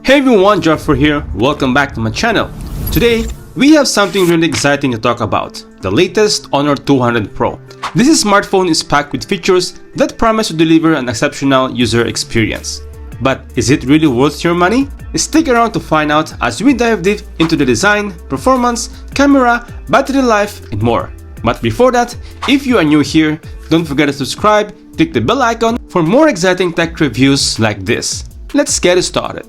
Hey everyone, Jeffrey here. Welcome back to my channel. Today, we have something really exciting to talk about, the latest Honor 200 Pro. This smartphone is packed with features that promise to deliver an exceptional user experience. But is it really worth your money? Stick around to find out as we dive deep into the design, performance, camera, battery life, and more. But before that, if you are new here, don't forget to subscribe, click the bell icon for more exciting tech reviews like this. Let's get started.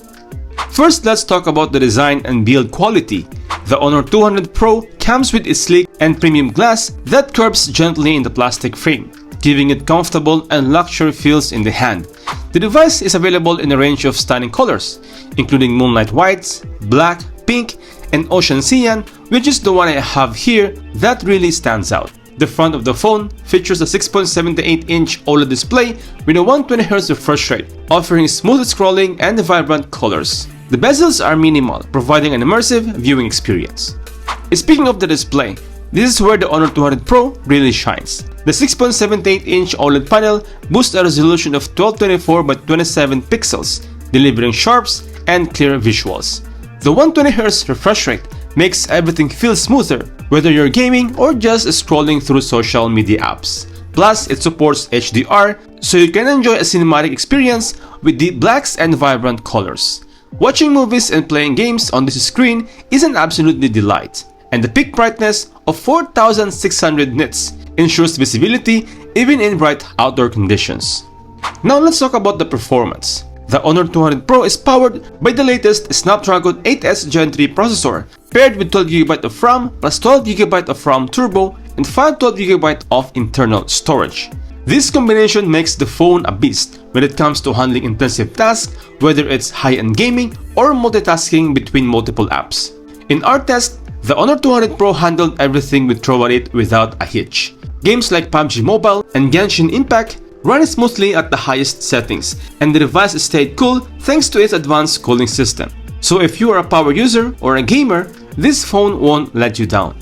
First, let's talk about the design and build quality. The Honor 200 Pro comes with a sleek and premium glass that curves gently in the plastic frame, giving it comfortable and luxury feels in the hand. The device is available in a range of stunning colors, including moonlight whites, black, pink, and ocean cyan, which is the one I have here that really stands out. The front of the phone features a 6.78-inch OLED display with a 120Hz refresh rate, offering smooth scrolling and vibrant colors. The bezels are minimal, providing an immersive viewing experience. Speaking of the display, this is where the Honor 200 Pro really shines. The 6.78-inch OLED panel boasts a resolution of 1224 by 27 pixels, delivering sharp and clear visuals. The 120Hz refresh rate makes everything feel smoother, whether you're gaming or just scrolling through social media apps. Plus, it supports HDR, so you can enjoy a cinematic experience with deep blacks and vibrant colors. Watching movies and playing games on this screen is an absolute delight, and the peak brightness of 4600 nits ensures visibility even in bright outdoor conditions. Now let's talk about the performance. The Honor 200 Pro is powered by the latest Snapdragon 8S Gen 3 processor, paired with 12GB of RAM plus 12GB of RAM Turbo and 512GB of internal storage. This combination makes the phone a beast when it comes to handling intensive tasks, whether it's high-end gaming or multitasking between multiple apps. In our test, the Honor 200 Pro handled everything we throw at it without a hitch. Games like PUBG Mobile and Genshin Impact ran smoothly at the highest settings, and the device stayed cool thanks to its advanced cooling system. So if you are a power user or a gamer, this phone won't let you down.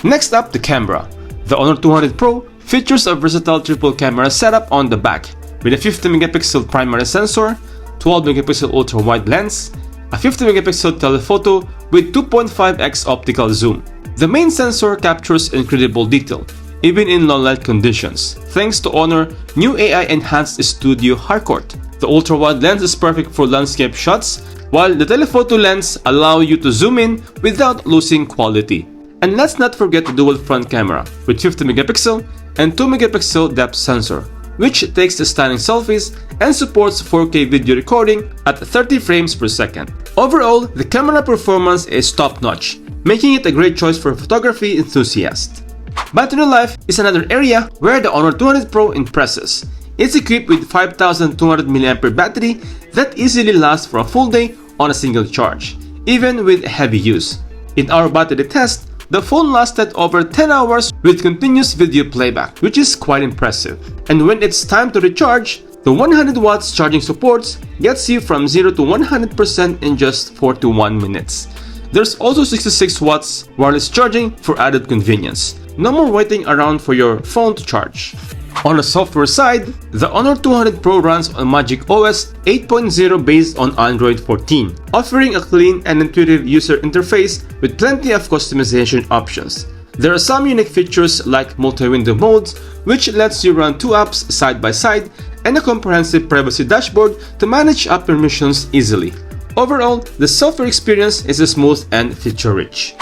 Next up, the camera. The Honor 200 Pro features a versatile triple camera setup on the back, with a 50MP primary sensor, 12MP ultra-wide lens, a 50MP telephoto with 2.5x optical zoom. The main sensor captures incredible detail, even in low-light conditions, thanks to Honor new AI-enhanced Studio Harcourt. The ultra-wide lens is perfect for landscape shots, while the telephoto lens allows you to zoom in without losing quality. And let's not forget the dual front camera with 50MP and 2MP depth sensor, which takes the stunning selfies and supports 4K video recording at 30 frames per second. Overall, the camera performance is top-notch, making it a great choice for photography enthusiasts. Battery life is another area where the Honor 200 Pro impresses. It's equipped with 5200 mAh battery that easily lasts for a full day on a single charge, even with heavy use. In our battery test, the phone lasted over 10 hours with continuous video playback, which is quite impressive. And when it's time to recharge, the 100 watts charging supports gets you from 0 to 100% in just 41 minutes. There's also 66 watts wireless charging for added convenience. No more waiting around for your phone to charge. On the software side, the Honor 200 Pro runs on Magic OS 8.0 based on Android 14, offering a clean and intuitive user interface with plenty of customization options. There are some unique features like multi-window modes, which lets you run two apps side by side, and a comprehensive privacy dashboard to manage app permissions easily. Overall, the software experience is smooth and feature-rich.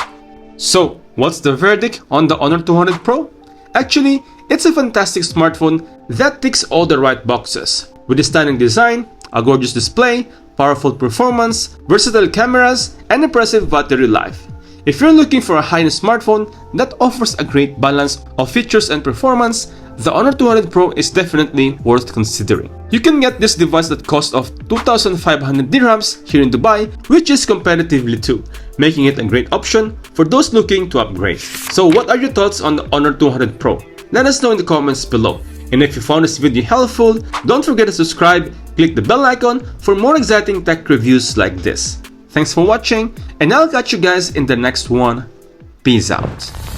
So, what's the verdict on the Honor 200 Pro? Actually, it's a fantastic smartphone that ticks all the right boxes. With a stunning design, a gorgeous display, powerful performance, versatile cameras, and impressive battery life. If you're looking for a high-end smartphone that offers a great balance of features and performance, the Honor 200 Pro is definitely worth considering. You can get this device at cost of 2,500 dirhams here in Dubai, which is competitively too, making it a great option for those looking to upgrade. So what are your thoughts on the Honor 200 Pro? Let us know in the comments below. And if you found this video helpful, don't forget to subscribe, click the bell icon for more exciting tech reviews like this. Thanks for watching, and I'll catch you guys in the next one. Peace out.